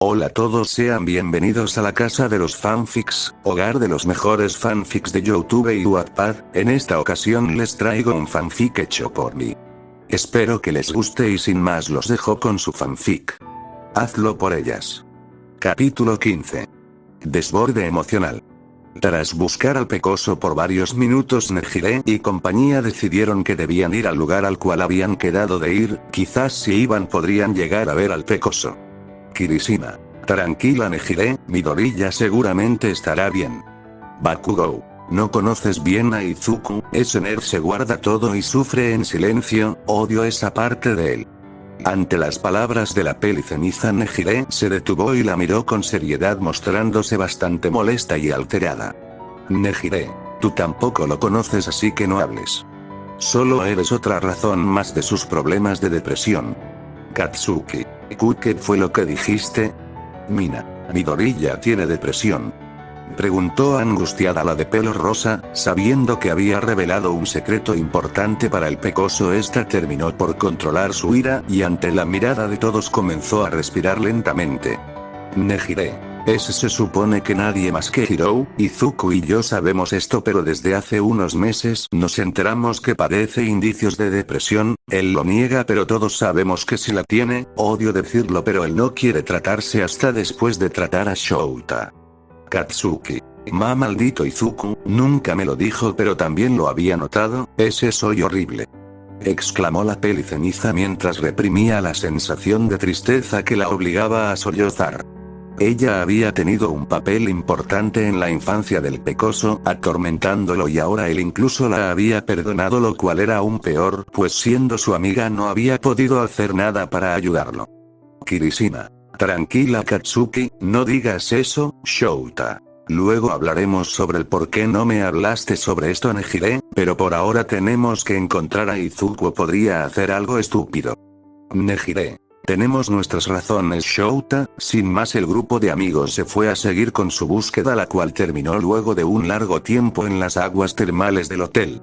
Hola a todos, sean bienvenidos a la casa de los fanfics, hogar de los mejores fanfics de YouTube y Wattpad. En esta ocasión les traigo un fanfic hecho por mí. Espero que les guste y sin más los dejo con su fanfic. Hazlo por ellas. Capítulo 15. Desborde emocional. Tras buscar al pecoso por varios minutos, Nejire y compañía decidieron que debían ir al lugar al cual habían quedado de ir. Quizás si iban podrían llegar a ver al pecoso. Kirishima. Tranquila Nejire, Midoriya seguramente estará bien. Bakugou. No conoces bien a Izuku, ese nerd se guarda todo y sufre en silencio, odio esa parte de él. Ante las palabras de la peli ceniza, Nejire se detuvo y la miró con seriedad mostrándose bastante molesta y alterada. Nejire, tú tampoco lo conoces así que no hables. Solo eres otra razón más de sus problemas de depresión. Katsuki. ¿Qué fue lo que dijiste? Mina. Midoriya tiene depresión. Preguntó angustiada la de pelo rosa, sabiendo que había revelado un secreto importante para el pecoso. Esta terminó por controlar su ira y ante la mirada de todos comenzó a respirar lentamente. Nejire. Se supone que nadie más que Hirou, Izuku y yo sabemos esto, pero desde hace unos meses nos enteramos que padece indicios de depresión. Él lo niega, pero todos sabemos que sí la tiene. Odio decirlo, pero él no quiere tratarse hasta después de tratar a Shouta. Katsuki. Maldito Izuku, nunca me lo dijo, pero también lo había notado. Soy horrible. Exclamó la peli ceniza mientras reprimía la sensación de tristeza que la obligaba a sollozar. Ella había tenido un papel importante en la infancia del pecoso, atormentándolo, y ahora él incluso la había perdonado, lo cual era aún peor, pues siendo su amiga no había podido hacer nada para ayudarlo. Kirishima. Tranquila Katsuki, no digas eso, Shouta. Luego hablaremos sobre el por qué no me hablaste sobre esto, Nejire, pero por ahora tenemos que encontrar a Izuku. Podría hacer algo estúpido. Nejire. Tenemos nuestras razones, Shouta. Sin más, el grupo de amigos se fue a seguir con su búsqueda, la cual terminó luego de un largo tiempo en las aguas termales del hotel.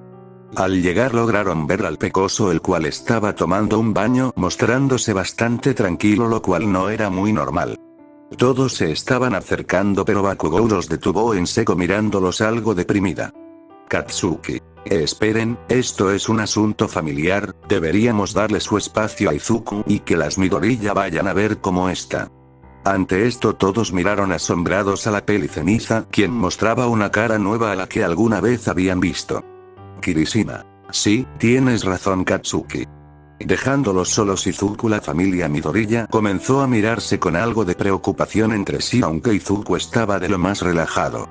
Al llegar lograron ver al pecoso, el cual estaba tomando un baño, mostrándose bastante tranquilo, lo cual no era muy normal. Todos se estaban acercando, pero Bakugou los detuvo en seco mirándolos algo deprimida. Katsuki. Esperen, esto es un asunto familiar, deberíamos darle su espacio a Izuku y que las Midoriya vayan a ver cómo está. Ante esto todos miraron asombrados a la peli ceniza, quien mostraba una cara nueva a la que alguna vez habían visto. Kirishima. Sí, tienes razón Katsuki. Dejándolos solos Izuku, la familia Midoriya comenzó a mirarse con algo de preocupación entre sí, aunque Izuku estaba de lo más relajado.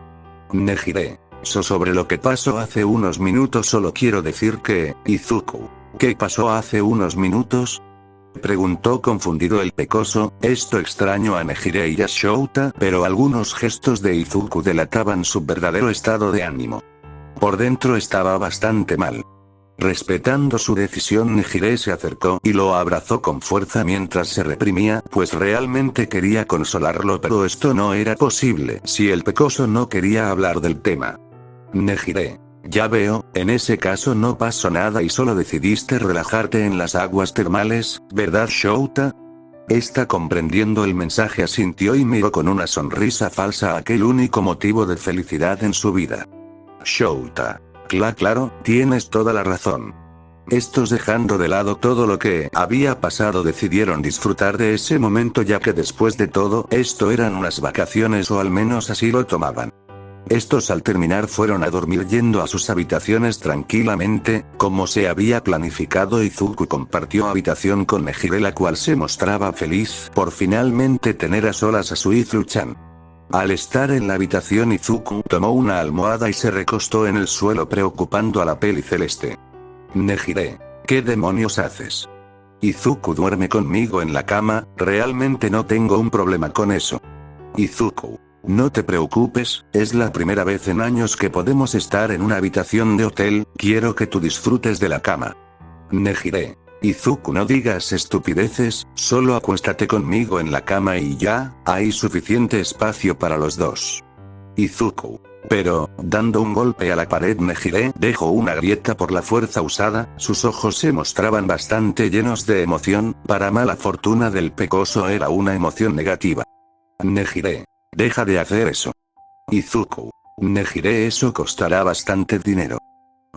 Nejire. Sobre lo que pasó hace unos minutos, solo quiero decir que, Izuku. ¿Qué pasó hace unos minutos? Preguntó confundido el pecoso. Esto extrañó a Nejire y a Shouta, pero algunos gestos de Izuku delataban su verdadero estado de ánimo. Por dentro estaba bastante mal. Respetando su decisión, Nejire se acercó y lo abrazó con fuerza mientras se reprimía, pues realmente quería consolarlo, pero esto no era posible si el pecoso no quería hablar del tema. Nejire. Ya veo, en ese caso no pasó nada y solo decidiste relajarte en las aguas termales, ¿verdad Shouta? Esta, comprendiendo el mensaje, asintió y miró con una sonrisa falsa aquel único motivo de felicidad en su vida. Shouta. Claro, tienes toda la razón. Estos, dejando de lado todo lo que había pasado, decidieron disfrutar de ese momento, ya que después de todo, esto eran unas vacaciones, o al menos así lo tomaban. Estos al terminar fueron a dormir yendo a sus habitaciones tranquilamente, como se había planificado. Izuku compartió habitación con Nejire, la cual se mostraba feliz por finalmente tener a solas a su Izu-chan. Al estar en la habitación, Izuku tomó una almohada y se recostó en el suelo, preocupando a la peli celeste. Nejire. ¿Qué demonios haces? Izuku duerme conmigo en la cama, realmente no tengo un problema con eso. Izuku. No te preocupes, es la primera vez en años que podemos estar en una habitación de hotel, quiero que tú disfrutes de la cama. Nejire. Izuku, no digas estupideces, solo acuéstate conmigo en la cama y ya, hay suficiente espacio para los dos. Izuku. Pero, dando un golpe a la pared, Nejire dejó una grieta por la fuerza usada, sus ojos se mostraban bastante llenos de emoción. Para mala fortuna del pecoso era una emoción negativa. Nejire. Deja de hacer eso. Izuku. Nejire, eso costará bastante dinero.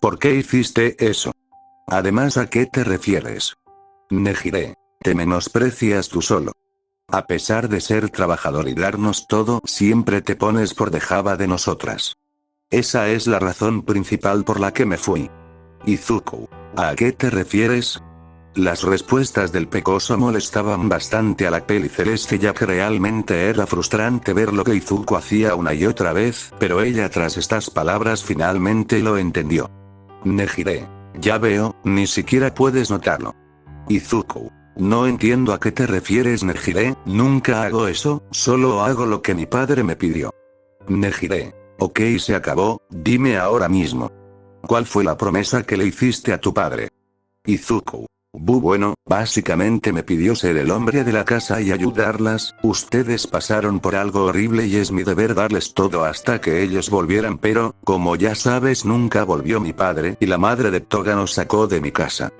¿Por qué hiciste eso? Además, ¿a qué te refieres? Nejire. Te menosprecias tú solo. A pesar de ser trabajador y darnos todo, siempre te pones por dejaba de nosotras. Esa es la razón principal por la que me fui. Izuku. ¿A qué te refieres? Las respuestas del pecoso molestaban bastante a la peli celeste, ya que realmente era frustrante ver lo que Izuku hacía una y otra vez, pero ella tras estas palabras finalmente lo entendió. Nejire. Ya veo, ni siquiera puedes notarlo. Izuku. No entiendo a qué te refieres, Nejire, nunca hago eso, solo hago lo que mi padre me pidió. Nejire. Ok, se acabó, dime ahora mismo. ¿Cuál fue la promesa que le hiciste a tu padre? Izuku. Bueno, básicamente me pidió ser el hombre de la casa y ayudarlas. Ustedes pasaron por algo horrible y es mi deber darles todo hasta que ellos volvieran, pero, como ya sabes, nunca volvió mi padre y la madre de Toga nos sacó de mi casa.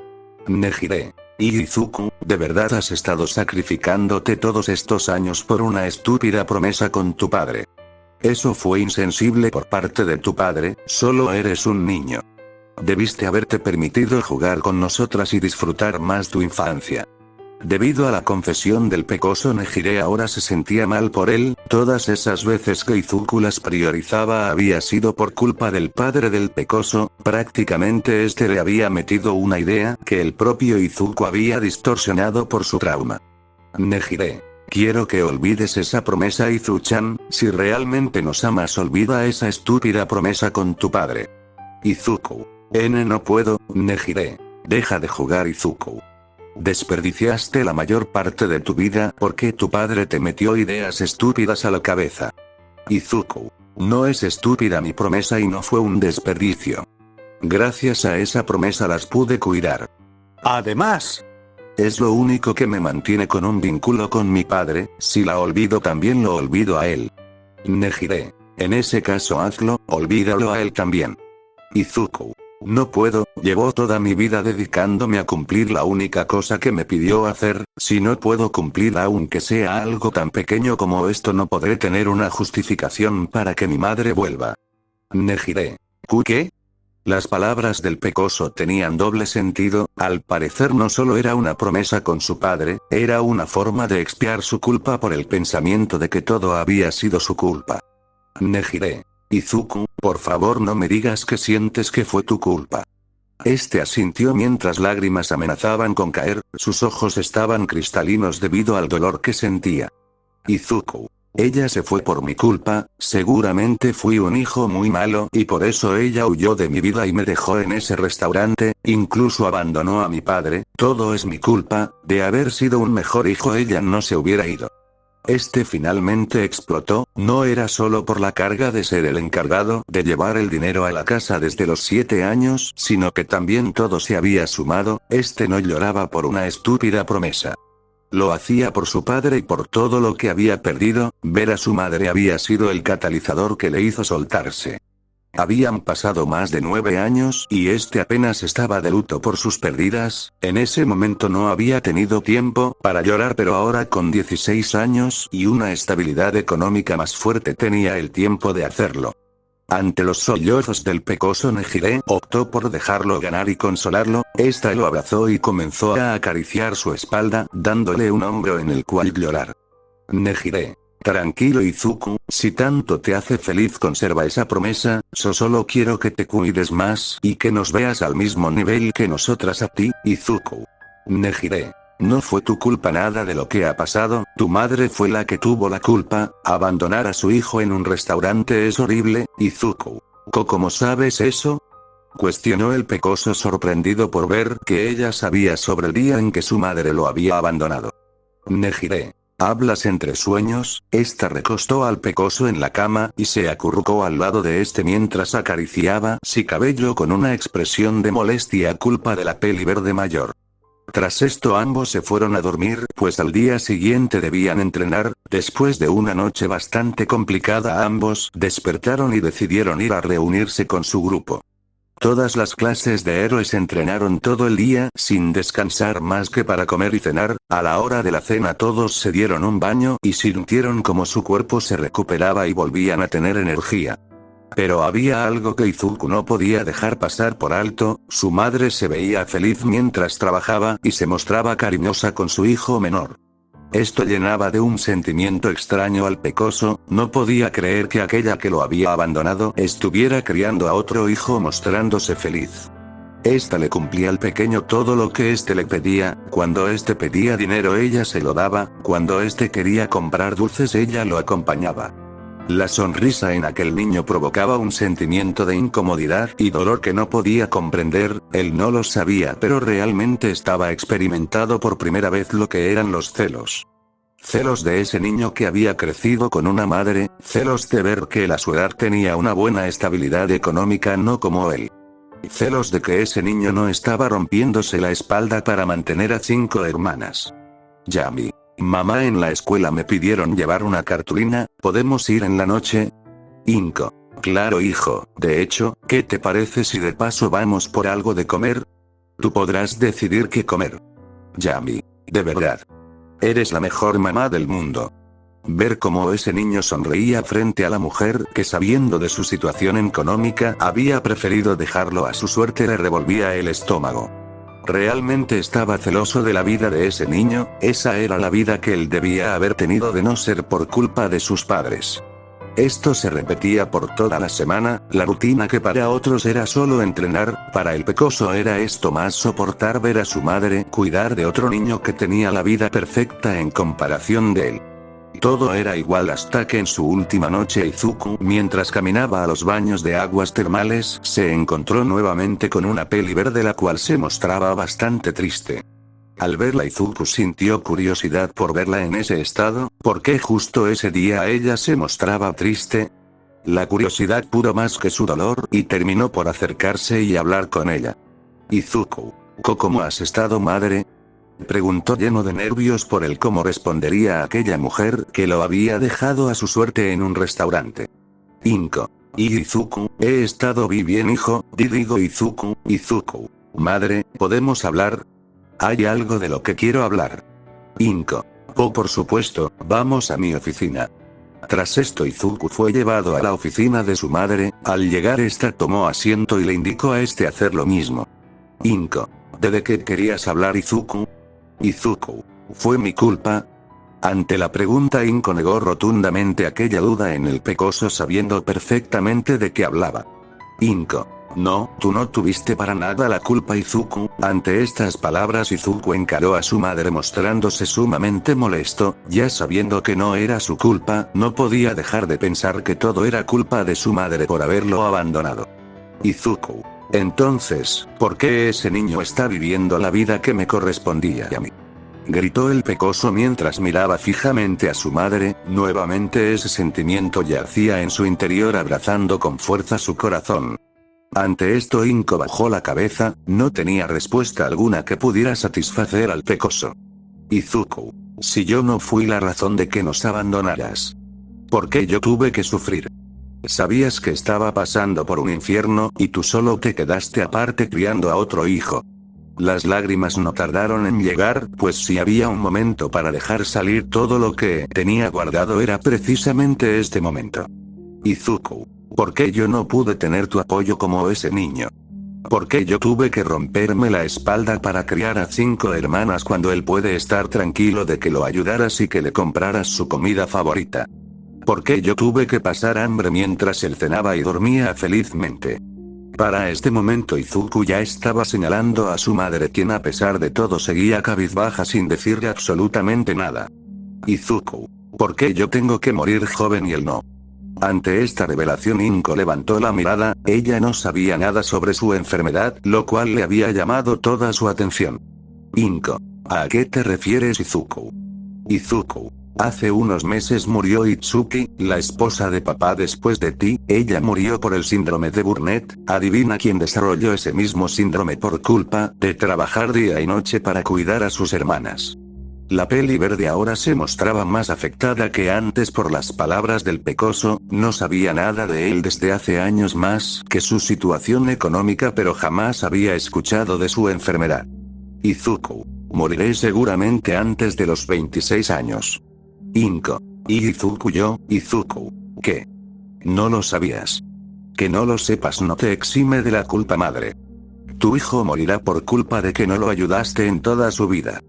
Nejire. Y Izuku, ¿de verdad has estado sacrificándote todos estos años por una estúpida promesa con tu padre? Eso fue insensible por parte de tu padre, solo eres un niño. Debiste haberte permitido jugar con nosotras y disfrutar más tu infancia. Debido a la confesión del pecoso, Nejire ahora se sentía mal por él. Todas esas veces que Izuku las priorizaba había sido por culpa del padre del pecoso, prácticamente este le había metido una idea que el propio Izuku había distorsionado por su trauma. Nejire. Quiero que olvides esa promesa, Izu-chan, si realmente nos amas olvida esa estúpida promesa con tu padre. Izuku. No puedo, Nejire. Deja de jugar, Izuku. Desperdiciaste la mayor parte de tu vida porque tu padre te metió ideas estúpidas a la cabeza. Izuku. No es estúpida mi promesa y no fue un desperdicio. Gracias a esa promesa las pude cuidar. Además, es lo único que me mantiene con un vínculo con mi padre, si la olvido también lo olvido a él. Nejire. En ese caso hazlo, olvídalo a él también. Izuku. No puedo, llevo toda mi vida dedicándome a cumplir la única cosa que me pidió hacer, si no puedo cumplir aunque sea algo tan pequeño como esto no podré tener una justificación para que mi madre vuelva. Nejire. ¿Qué? Las palabras del pecoso tenían doble sentido, al parecer no solo era una promesa con su padre, era una forma de expiar su culpa por el pensamiento de que todo había sido su culpa. Nejire. Izuku, por favor no me digas que sientes que fue tu culpa. Este asintió mientras lágrimas amenazaban con caer, sus ojos estaban cristalinos debido al dolor que sentía. Izuku. Ella se fue por mi culpa, seguramente fui un hijo muy malo y por eso ella huyó de mi vida y me dejó en ese restaurante, incluso abandonó a mi padre, todo es mi culpa, de haber sido un mejor hijo ella no se hubiera ido. Este finalmente explotó, no era solo por la carga de ser el encargado de llevar el dinero a la casa desde los 7 años, sino que también todo se había sumado, este no lloraba por una estúpida promesa. Lo hacía por su padre y por todo lo que había perdido, ver a su madre había sido el catalizador que le hizo soltarse. Habían pasado más de 9 años y este apenas estaba de luto por sus pérdidas, en ese momento no había tenido tiempo para llorar pero ahora con 16 años y una estabilidad económica más fuerte tenía el tiempo de hacerlo. Ante los sollozos del pecoso Nejire optó por dejarlo ganar y consolarlo, esta lo abrazó y comenzó a acariciar su espalda, dándole un hombro en el cual llorar. Nejire. Tranquilo Izuku, si tanto te hace feliz conserva esa promesa, solo quiero que te cuides más y que nos veas al mismo nivel que nosotras a ti, Izuku. Nejire. No fue tu culpa nada de lo que ha pasado, tu madre fue la que tuvo la culpa, abandonar a su hijo en un restaurante es horrible, Izuku. ¿Cómo sabes eso? Cuestionó el pecoso sorprendido por ver que ella sabía sobre el día en que su madre lo había abandonado. Nejire. ¿Hablas entre sueños? Esta recostó al pecoso en la cama y se acurrucó al lado de este mientras acariciaba su cabello con una expresión de molestia a culpa de la peli verde mayor. Tras esto ambos se fueron a dormir, pues al día siguiente debían entrenar. Después de una noche bastante complicada ambos despertaron y decidieron ir a reunirse con su grupo. Todas las clases de héroes entrenaron todo el día sin descansar más que para comer y cenar. A la hora de la cena todos se dieron un baño y sintieron como su cuerpo se recuperaba y volvían a tener energía. Pero había algo que Izuku no podía dejar pasar por alto: su madre se veía feliz mientras trabajaba y se mostraba cariñosa con su hijo menor. Esto llenaba de un sentimiento extraño al pecoso. No podía creer que aquella que lo había abandonado estuviera criando a otro hijo mostrándose feliz. Esta le cumplía al pequeño todo lo que éste le pedía. Cuando éste pedía dinero ella se lo daba, cuando éste quería comprar dulces ella lo acompañaba. La sonrisa en aquel niño provocaba un sentimiento de incomodidad y dolor que no podía comprender. Él no lo sabía, pero realmente estaba experimentando por primera vez lo que eran los celos. Celos de ese niño que había crecido con una madre, celos de ver que él a su edad tenía una buena estabilidad económica no como él. Celos de que ese niño no estaba rompiéndose la espalda para mantener a 5 hermanas. Yami. Mamá, en la escuela me pidieron llevar una cartulina, ¿podemos ir en la noche? Inko. Claro hijo, de hecho, ¿qué te parece si de paso vamos por algo de comer? Tú podrás decidir qué comer. Yami. De verdad. Eres la mejor mamá del mundo. Ver cómo ese niño sonreía frente a la mujer que, sabiendo de su situación económica, había preferido dejarlo a su suerte, le revolvía el estómago. Realmente estaba celoso de la vida de ese niño. Esa era la vida que él debía haber tenido de no ser por culpa de sus padres. Esto se repetía por toda la semana. La rutina que para otros era solo entrenar, para el pecoso era esto más soportar ver a su madre cuidar de otro niño que tenía la vida perfecta en comparación de él. Todo era igual hasta que en su última noche Izuku, mientras caminaba a los baños de aguas termales, se encontró nuevamente con una peli verde la cual se mostraba bastante triste. Al verla Izuku sintió curiosidad por verla en ese estado. ¿Por qué justo ese día ella se mostraba triste? La curiosidad pudo más que su dolor y terminó por acercarse y hablar con ella. Izuku. ¿Cómo has estado, madre? Preguntó lleno de nervios por el cómo respondería a aquella mujer que lo había dejado a su suerte en un restaurante. Inko. Y Izuku, he estado bien hijo, digo Izuku. Madre, ¿podemos hablar? Hay algo de lo que quiero hablar. Inko. Oh, por supuesto, vamos a mi oficina. Tras esto Izuku fue llevado a la oficina de su madre. Al llegar esta tomó asiento y le indicó a este hacer lo mismo. Inko. ¿De qué querías hablar, Izuku? Izuku. ¿Fue mi culpa? Ante la pregunta Inko negó rotundamente aquella duda en el pecoso, sabiendo perfectamente de qué hablaba. Inko. No, tú no tuviste para nada la culpa, Izuku. Ante estas palabras Izuku encaró a su madre mostrándose sumamente molesto. Ya sabiendo que no era su culpa, no podía dejar de pensar que todo era culpa de su madre por haberlo abandonado. Izuku. Entonces, ¿por qué ese niño está viviendo la vida que me correspondía a mí? Gritó el pecoso mientras miraba fijamente a su madre. Nuevamente ese sentimiento yacía en su interior, abrazando con fuerza su corazón. Ante esto Inko bajó la cabeza. No tenía respuesta alguna que pudiera satisfacer al pecoso. Izuku. Si yo no fui la razón de que nos abandonaras, ¿por qué yo tuve que sufrir? Sabías que estaba pasando por un infierno y tú solo te quedaste aparte criando a otro hijo. Las lágrimas no tardaron en llegar, pues si había un momento para dejar salir todo lo que tenía guardado era precisamente este momento. Izuku. ¿Por qué yo no pude tener tu apoyo como ese niño? ¿Por qué yo tuve que romperme la espalda para criar a 5 hermanas cuando él puede estar tranquilo de que lo ayudaras y que le compraras su comida favorita? ¿Por qué yo tuve que pasar hambre mientras él cenaba y dormía felizmente? Para este momento Izuku ya estaba señalando a su madre, quien a pesar de todo seguía cabizbaja sin decirle absolutamente nada. Izuku. ¿Por qué yo tengo que morir joven y él no? Ante esta revelación Inko levantó la mirada. Ella no sabía nada sobre su enfermedad, lo cual le había llamado toda su atención. Inko. ¿A qué te refieres, Izuku? Izuku. Hace unos meses murió Itsuki, la esposa de papá después de ti. Ella murió por el síndrome de Burnet. Adivina quién desarrolló ese mismo síndrome por culpa de trabajar día y noche para cuidar a sus hermanas. La peli verde ahora se mostraba más afectada que antes por las palabras del pecoso, no sabía nada de él desde hace años más que su situación económica, pero jamás había escuchado de su enfermedad. Izuku. Moriré seguramente antes de los 26 años. Inko. Y Izuku Izuku. ¿Qué? ¿No lo sabías? Que no lo sepas no te exime de la culpa, madre. Tu hijo morirá por culpa de que no lo ayudaste en toda su vida.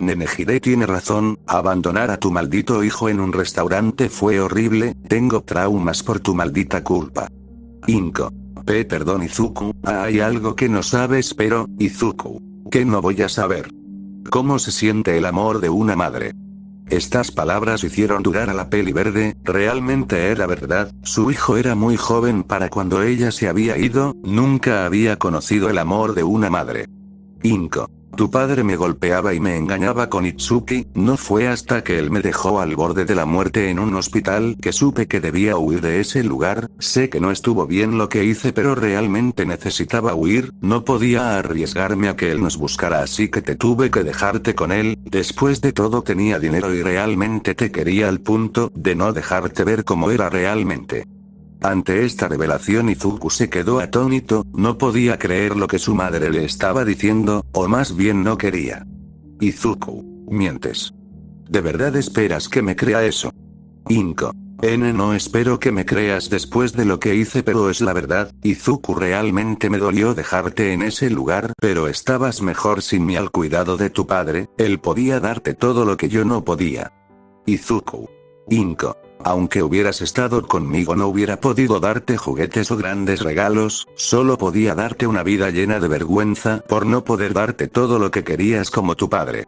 Nenejire tiene razón, abandonar a tu maldito hijo en un restaurante fue horrible, tengo traumas por tu maldita culpa. Inko. Perdón Izuku, hay algo que no sabes, pero, Izuku. ¿Qué no voy a saber? ¿Cómo se siente el amor de una madre? Estas palabras hicieron dudar a la peli verde, realmente era verdad, su hijo era muy joven para cuando ella se había ido, nunca había conocido el amor de una madre. Inko. Tu padre me golpeaba y me engañaba con Itsuki, no fue hasta que él me dejó al borde de la muerte en un hospital que supe que debía huir de ese lugar, sé que no estuvo bien lo que hice pero realmente necesitaba huir, no podía arriesgarme a que él nos buscara así que te tuve que dejarte con él, después de todo tenía dinero y realmente te quería al punto de no dejarte ver cómo era realmente. Ante esta revelación Izuku se quedó atónito, no podía creer lo que su madre le estaba diciendo, o más bien no quería. Izuku, mientes. ¿De verdad esperas que me crea eso? Inko. No espero que me creas después de lo que hice, pero es la verdad, Izuku, realmente me dolió dejarte en ese lugar, pero estabas mejor sin mí al cuidado de tu padre, él podía darte todo lo que yo no podía. Izuku. Inko. Aunque hubieras estado conmigo no hubiera podido darte juguetes o grandes regalos, solo podía darte una vida llena de vergüenza por no poder darte todo lo que querías como tu padre.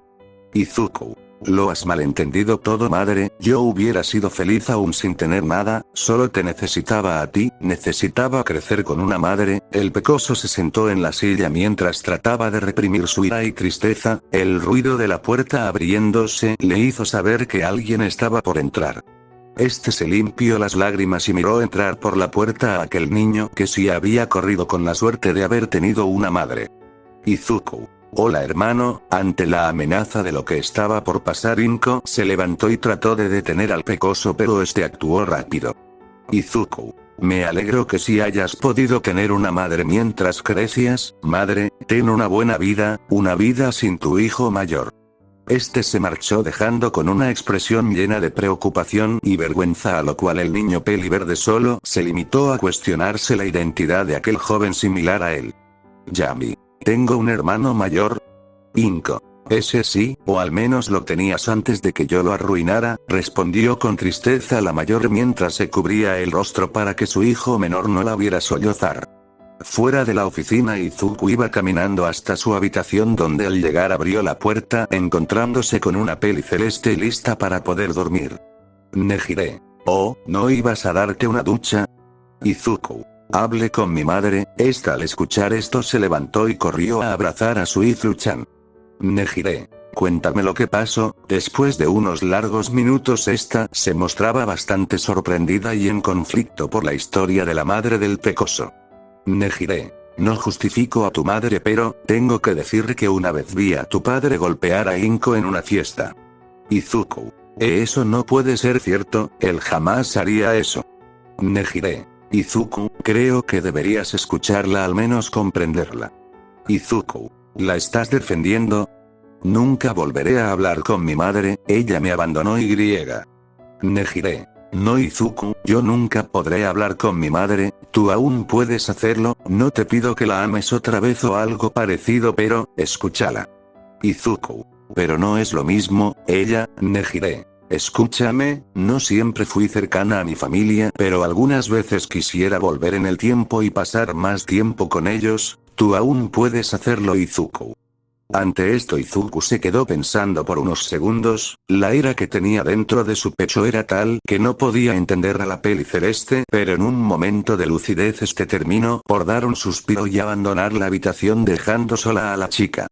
Izuku. Lo has malentendido todo, madre, yo hubiera sido feliz aún sin tener nada, solo te necesitaba a ti, necesitaba crecer con una madre. El pecoso se sentó en la silla mientras trataba de reprimir su ira y tristeza, el ruido de la puerta abriéndose le hizo saber que alguien estaba por entrar. Este se limpió las lágrimas y miró entrar por la puerta a aquel niño que sí había corrido con la suerte de haber tenido una madre. Izuku. Hola hermano, ante la amenaza de lo que estaba por pasar Inko se levantó y trató de detener al pecoso pero este actuó rápido. Izuku. Me alegro que sí hayas podido tener una madre mientras crecías, madre, ten una buena vida, una vida sin tu hijo mayor. Este se marchó dejando con una expresión llena de preocupación y vergüenza, a lo cual el niño peli verde solo se limitó a cuestionarse la identidad de aquel joven similar a él. Yami. ¿Tengo un hermano mayor? Inko. Ese sí, o al menos lo tenías antes de que yo lo arruinara, respondió con tristeza la mayor mientras se cubría el rostro para que su hijo menor no la viera sollozar. Fuera de la oficina Izuku iba caminando hasta su habitación donde al llegar abrió la puerta encontrándose con una peli celeste lista para poder dormir. Nejire. Oh, ¿no ibas a darte una ducha? Izuku. Hablé con mi madre, esta al escuchar esto se levantó y corrió a abrazar a su Izu-chan. Nejire. Cuéntame lo que pasó. Después de unos largos minutos esta se mostraba bastante sorprendida y en conflicto por la historia de la madre del pecoso. Nejire. No justifico a tu madre pero, tengo que decir que una vez vi a tu padre golpear a Inko en una fiesta. Izuku. Eso no puede ser cierto, él jamás haría eso. Nejire. Izuku, creo que deberías escucharla, al menos comprenderla. Izuku. ¿La estás defendiendo? Nunca volveré a hablar con mi madre, ella me abandonó y. Nejire. No Izuku, yo nunca podré hablar con mi madre, tú aún puedes hacerlo, no te pido que la ames otra vez o algo parecido pero, escúchala. Izuku. Pero no es lo mismo, ella, Nejire. Escúchame, no siempre fui cercana a mi familia, pero algunas veces quisiera volver en el tiempo y pasar más tiempo con ellos, tú aún puedes hacerlo Izuku. Ante esto Izuku se quedó pensando por unos segundos, la ira que tenía dentro de su pecho era tal que no podía entender a la peli celeste, pero en un momento de lucidez este terminó por dar un suspiro y abandonar la habitación dejando sola a la chica.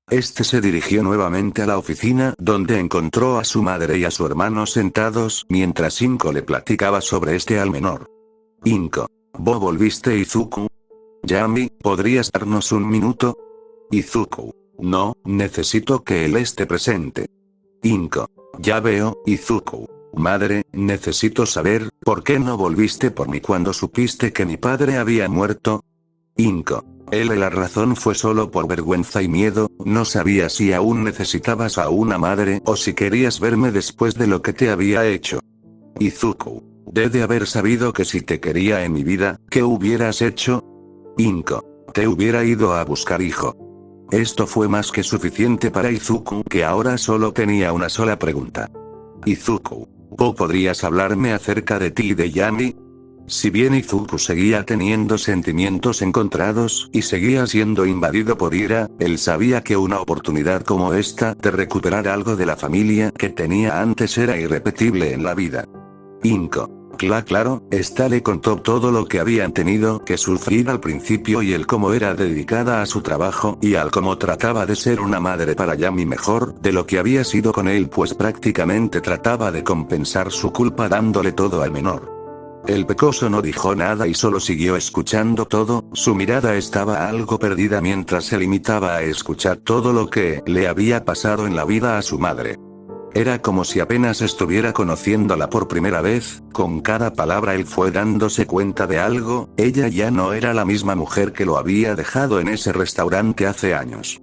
Este se dirigió nuevamente a la oficina donde encontró a su madre y a su hermano sentados mientras Inko le platicaba sobre este al menor. Inko. ¿Vos volviste Izuku? Yami, ¿podrías darnos un minuto? Izuku. No, necesito que él esté presente. Inko. Ya veo, Izuku. Madre, necesito saber, ¿por qué no volviste por mí cuando supiste que mi padre había muerto? Inko. La razón fue solo por vergüenza y miedo, no sabía si aún necesitabas a una madre o si querías verme después de lo que te había hecho. Izuku. De haber sabido que si te quería en mi vida, ¿qué hubieras hecho? Inko. Te hubiera ido a buscar, hijo. Esto fue más que suficiente para Izuku, que ahora solo tenía una sola pregunta. Izuku. ¿Podrías hablarme acerca de ti y de Yami? Si bien Izuku seguía teniendo sentimientos encontrados y seguía siendo invadido por ira, él sabía que una oportunidad como esta de recuperar algo de la familia que tenía antes era irrepetible en la vida. Inko. Claro, esta le contó todo lo que habían tenido que sufrir al principio y el cómo era dedicada a su trabajo y al cómo trataba de ser una madre para Yami mejor de lo que había sido con él, pues prácticamente trataba de compensar su culpa dándole todo al menor. El pecoso no dijo nada y solo siguió escuchando todo, su mirada estaba algo perdida mientras se limitaba a escuchar todo lo que le había pasado en la vida a su madre. Era como si apenas estuviera conociéndola por primera vez, con cada palabra él fue dándose cuenta de algo, ella ya no era la misma mujer que lo había dejado en ese restaurante hace años.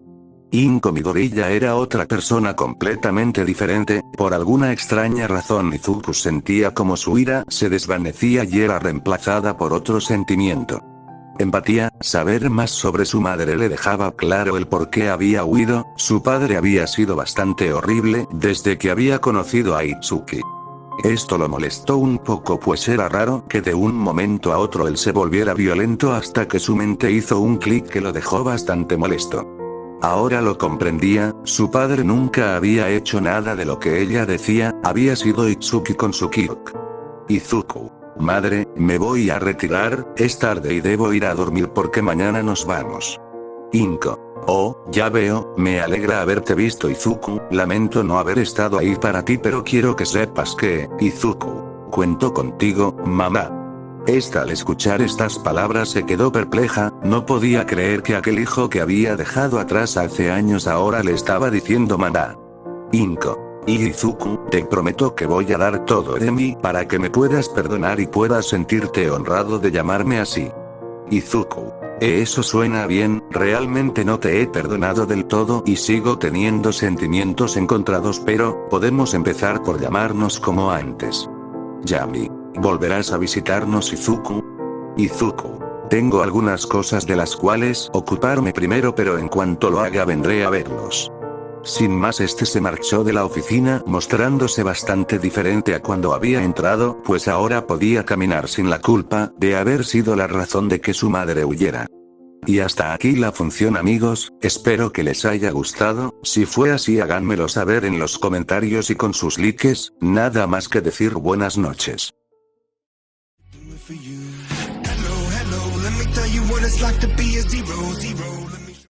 Inko Midoriya era otra persona completamente diferente, por alguna extraña razón Izuku sentía como su ira se desvanecía y era reemplazada por otro sentimiento. Empatía, saber más sobre su madre le dejaba claro el por qué había huido, su padre había sido bastante horrible desde que había conocido a Itsuki. Esto lo molestó un poco, pues era raro que de un momento a otro él se volviera violento, hasta que su mente hizo un clic que lo dejó bastante molesto. Ahora lo comprendía, su padre nunca había hecho nada de lo que ella decía, había sido Itsuki con su Kyuk. Izuku. Madre, me voy a retirar, es tarde y debo ir a dormir porque mañana nos vamos. Inko. Oh, ya veo, me alegra haberte visto, Izuku, lamento no haber estado ahí para ti, pero quiero que sepas que, Izuku, cuento contigo, mamá. Al escuchar estas palabras se quedó perpleja, no podía creer que aquel hijo que había dejado atrás hace años ahora le estaba diciendo mamá. Inko. Y Izuku, te prometo que voy a dar todo de mí para que me puedas perdonar y puedas sentirte honrado de llamarme así. Izuku. Eso suena bien, realmente no te he perdonado del todo y sigo teniendo sentimientos encontrados, pero podemos empezar por llamarnos como antes. Yami. ¿Volverás a visitarnos, Izuku? Izuku. Tengo algunas cosas de las cuales ocuparme primero, pero en cuanto lo haga vendré a verlos. Sin más, se marchó de la oficina mostrándose bastante diferente a cuando había entrado, pues ahora podía caminar sin la culpa de haber sido la razón de que su madre huyera. Y hasta aquí la función, amigos, espero que les haya gustado, si fue así háganmelo saber en los comentarios y con sus likes, nada más que decir buenas noches. Hello, let me tell you what it's like to be a 0, 0.